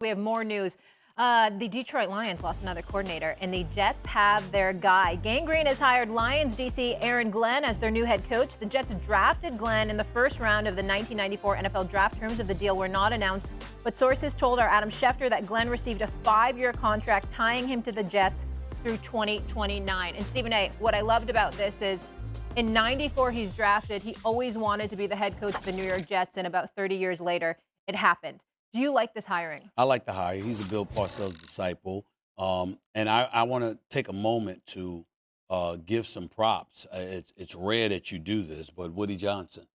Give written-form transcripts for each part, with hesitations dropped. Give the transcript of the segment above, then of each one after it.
We have more news. The Detroit Lions lost another coordinator, and the Jets have their guy. Gang Green has hired Lions DC Aaron Glenn as their new head coach. The Jets drafted Glenn in the first round of the 1994 NFL draft. Terms of the deal were not announced, but sources told our Adam Schefter that Glenn received a 5-year contract tying him to the Jets through 2029. And Stephen A., what I loved about this is in 94 he's drafted. He always wanted to be the head coach of the New York Jets, and about 30 years later, it happened. Do you like this hiring? I like the hire. He's a Bill Parcells disciple. And I want to take a moment to give some props. It's rare that you do this, but Woody Johnson,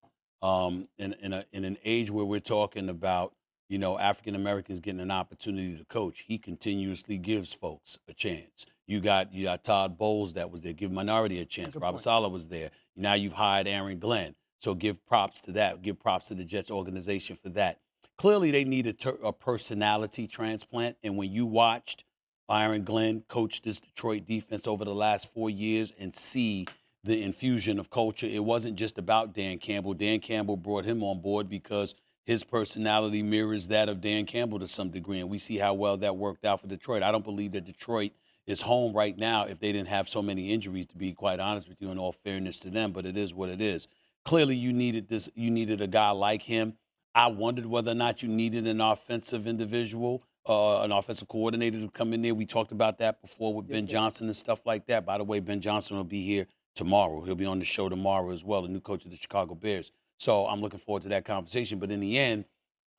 in an age where we're talking about, African Americans getting an opportunity to coach, he continuously gives folks a chance. You got Todd Bowles that was there, give minority a chance. Robert Saleh was there. Now you've hired Aaron Glenn. So give props to that. Give props to the Jets organization for that. Clearly, they need a personality transplant. And when you watched Aaron Glenn coach this Detroit defense over the last 4 years and see the infusion of culture, it wasn't just about Dan Campbell. Dan Campbell brought him on board because his personality mirrors that of Dan Campbell to some degree. And we see how well that worked out for Detroit. I don't believe that Detroit is home right now if they didn't have so many injuries, to be quite honest with you, in all fairness to them. But it is what it is. Clearly, you needed a guy like him. I wondered whether or not you needed an offensive individual, an offensive coordinator to come in there. We talked about that before with Ben Johnson and stuff like that. By the way, Ben Johnson will be here tomorrow. He'll be on the show tomorrow as well, the new coach of the Chicago Bears. So I'm looking forward to that conversation. But in the end,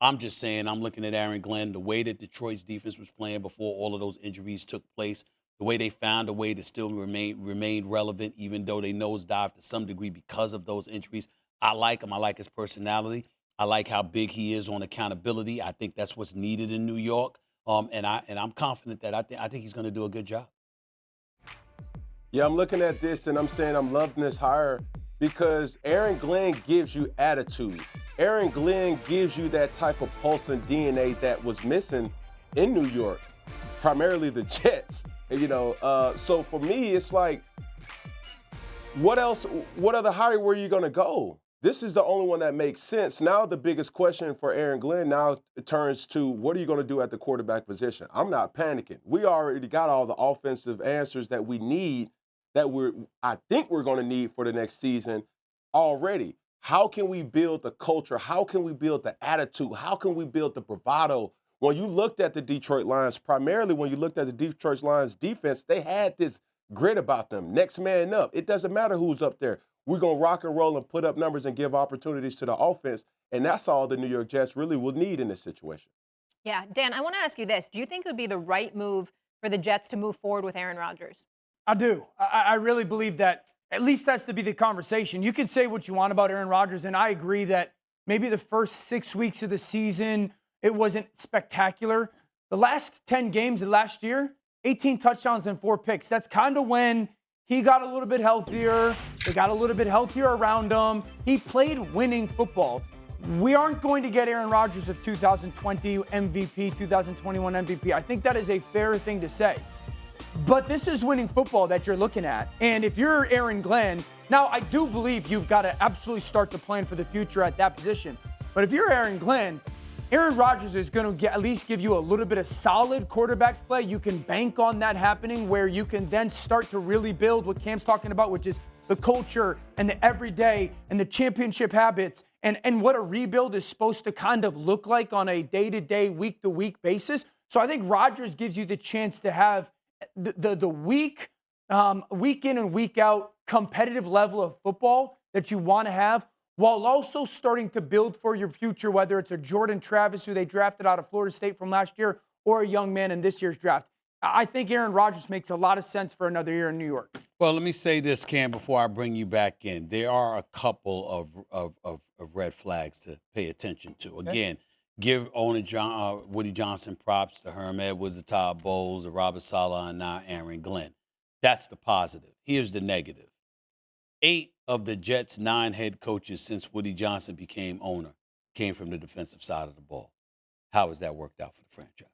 I'm just saying I'm looking at Aaron Glenn, the way that Detroit's defense was playing before all of those injuries took place, the way they found a way to still remain relevant, even though they nosedived to some degree because of those injuries. I like him. I like his personality. I like how big he is on accountability. I think that's what's needed in New York, and I'm confident that I think he's going to do a good job. Yeah, I'm looking at this and I'm saying I'm loving this hire because Aaron Glenn gives you attitude. Aaron Glenn gives you that type of pulse and DNA that was missing in New York, primarily the Jets. So for me, it's like, what else? What other hire were you going to go? This is the only one that makes sense. Now the biggest question for Aaron Glenn now turns to, what are you going to do at the quarterback position? I'm not panicking. We already got all the offensive answers that we need, that I think we're going to need for the next season already. How can we build the culture? How can we build the attitude? How can we build the bravado? When you looked at the Detroit Lions, primarily when you looked at the Detroit Lions defense, they had this grit about them. Next man up. It doesn't matter who's up there. We're going to rock and roll and put up numbers and give opportunities to the offense. And that's all the New York Jets really will need in this situation. Yeah, Dan, I want to ask you this. Do you think it would be the right move for the Jets to move forward with Aaron Rodgers? I do. I really believe that at least that's to be the conversation. You can say what you want about Aaron Rodgers, and I agree that maybe the first 6 weeks of the season, it wasn't spectacular. The last 10 games of last year, 18 touchdowns and 4 picks. That's kind of when he got a little bit healthier. They got a little bit healthier around him. He played winning football. We aren't going to get Aaron Rodgers of 2020 MVP, 2021 MVP. I think that is a fair thing to say. But this is winning football that you're looking at. And if you're Aaron Glenn, now I do believe you've got to absolutely start to plan for the future at that position. But if you're Aaron Glenn, Aaron Rodgers is going to at least give you a little bit of solid quarterback play. You can bank on that happening where you can then start to really build what Cam's talking about, which is the culture and the everyday and the championship habits and what a rebuild is supposed to kind of look like on a day-to-day, week-to-week basis. So I think Rodgers gives you the chance to have the week in and week out competitive level of football that you want to have, while also starting to build for your future, whether it's a Jordan Travis, who they drafted out of Florida State from last year, or a young man in this year's draft. I think Aaron Rodgers makes a lot of sense for another year in New York. Well, let me say this, Cam, before I bring you back in. There are a couple of red flags to pay attention to. Okay. Again, give owner Woody Johnson props, to Herm Edwards, the Todd Bowles, the Robert Saleh, and now Aaron Glenn. That's the positive. Here's the negative. 8 of the Jets' 9 head coaches since Woody Johnson became owner came from the defensive side of the ball. How has that worked out for the franchise?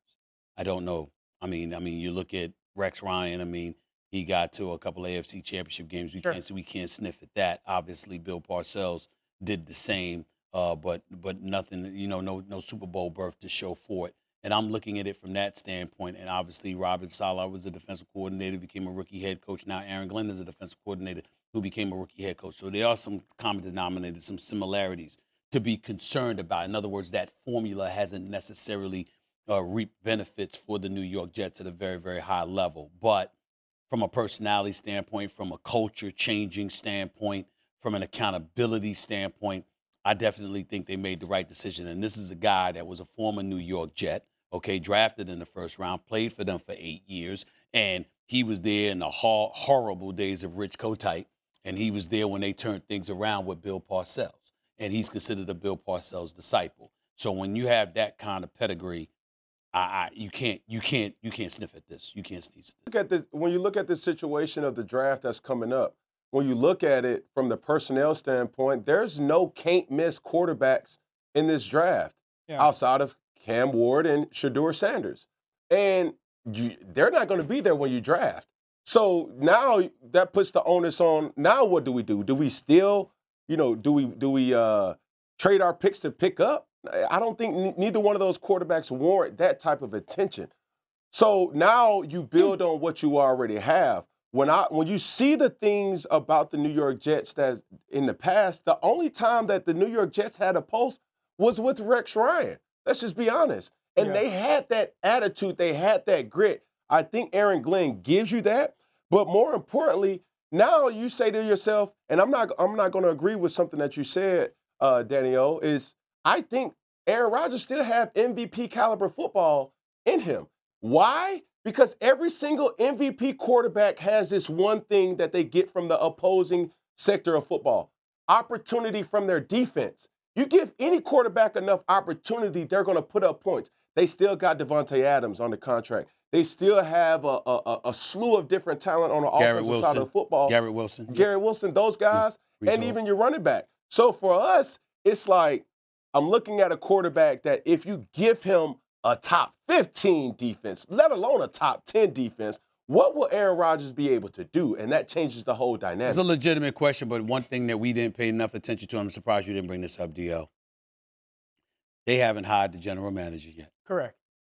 I don't know. I mean, you look at Rex Ryan. He got to a couple AFC Championship games. We can't sniff at that. Obviously, Bill Parcells did the same, but nothing. No Super Bowl berth to show for it. And I'm looking at it from that standpoint. And obviously, Robert Saleh was a defensive coordinator, became a rookie head coach. Now Aaron Glenn is a defensive coordinator who became a rookie head coach. So there are some common denominators, some similarities to be concerned about. In other words, that formula hasn't necessarily reaped benefits for the New York Jets at a very, very high level. But from a personality standpoint, from a culture changing standpoint, from an accountability standpoint, I definitely think they made the right decision. And this is a guy that was a former New York Jet, okay, drafted in the first round, played for them for 8 years, and he was there in the horrible days of Rich Kotite, and he was there when they turned things around with Bill Parcells, and he's considered a Bill Parcells disciple. So when you have that kind of pedigree, you can't sniff at this. You can't sneeze at this. Look at this. When you look at the situation of the draft that's coming up, when you look at it from the personnel standpoint, there's no can't-miss quarterbacks in this draft outside of Cam Ward and Shedeur Sanders. And they're not going to be there when you draft. So now that puts the onus on, now what do? Do we still, do we trade our picks to pick up? I don't think neither one of those quarterbacks warrant that type of attention. So now you build on what you already have. When you see the things about the New York Jets that in the past, the only time that the New York Jets had a pulse was with Rex Ryan. Let's just be honest. And they had that attitude. They had that grit. I think Aaron Glenn gives you that. But more importantly, now you say to yourself, and I'm not going to agree with something that you said, Daniel, is I think Aaron Rodgers still have MVP caliber football in him. Why? Because every single MVP quarterback has this one thing that they get from the opposing sector of football: opportunity from their defense. You give any quarterback enough opportunity, they're going to put up points. They still got Devontae Adams on the contract. They still have a slew of different talent on the offensive side of the football. Garrett Wilson, those guys, and even your running back. So for us, it's like I'm looking at a quarterback that if you give him a top 15 defense, let alone a top 10 defense, what will Aaron Rodgers be able to do? And that changes the whole dynamic. It's a legitimate question, but one thing that we didn't pay enough attention to, I'm surprised you didn't bring this up, DL. They haven't hired the general manager yet. Correct.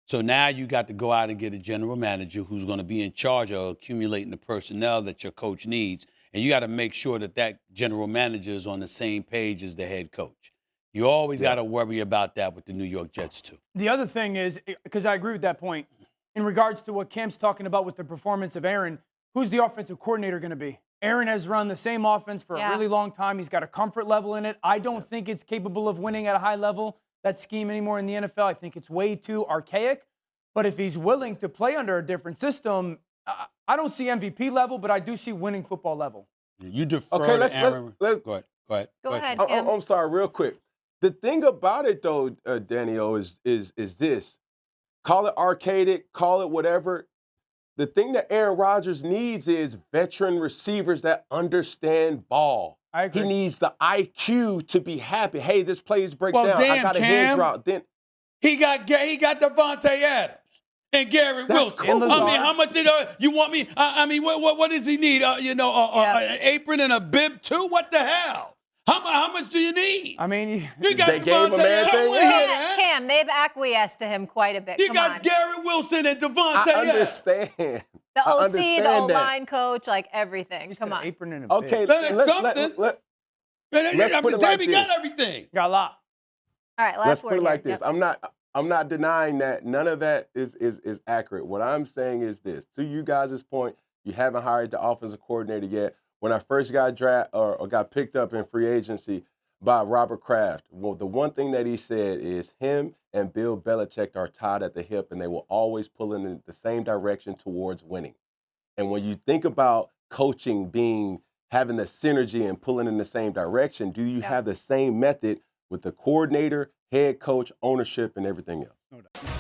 So now you got to go out and get a general manager who's going to be in charge of accumulating the personnel that your coach needs. And you got to make sure that that general manager is on the same page as the head coach. You always got to worry about that with the New York Jets, too. The other thing is, because I agree with that point, in regards to what Cam's talking about with the performance of Aaron, who's the offensive coordinator going to be? Aaron has run the same offense for a really long time. He's got a comfort level in it. I don't think it's capable of winning at a high level, that scheme, anymore in the NFL. I think it's way too archaic. But if he's willing to play under a different system, I don't see MVP level, but I do see winning football level. You defer to Aaron. Go ahead. I'm sorry, real quick. The thing about it, though, Daniel, is this. Call it archaic, call it whatever. The thing that Aaron Rodgers needs is veteran receivers that understand ball. I agree. He needs the IQ to be happy. Hey, this play's break down. Damn, I got a Cam, hand drop. Then he got Devontae Adams and Garrett Wilson. Cool. I mean, how much did you want me? I mean, what does he need? An apron and a bib too? What the hell? How much do you need? I mean, you got they gave him a man thing. Cam, they've acquiesced to him quite a bit. You got Garrett Wilson and Devontae. I understand. The OC, the O-line coach, like everything. Come on. Apron and a Okay, bib. let's put it like he this. got everything. Got a lot. All right, Let's last word put it like here. this. I'm not denying that none of that is accurate. What I'm saying is this. To you guys' point, you haven't hired the offensive coordinator yet. When I first got drafted or got picked up in free agency by Robert Kraft, well, the one thing that he said is him and Bill Belichick are tied at the hip, and they will always pull in the same direction towards winning. And when you think about coaching having the synergy and pulling in the same direction, do you have the same method with the coordinator, head coach, ownership, and everything else? No doubt.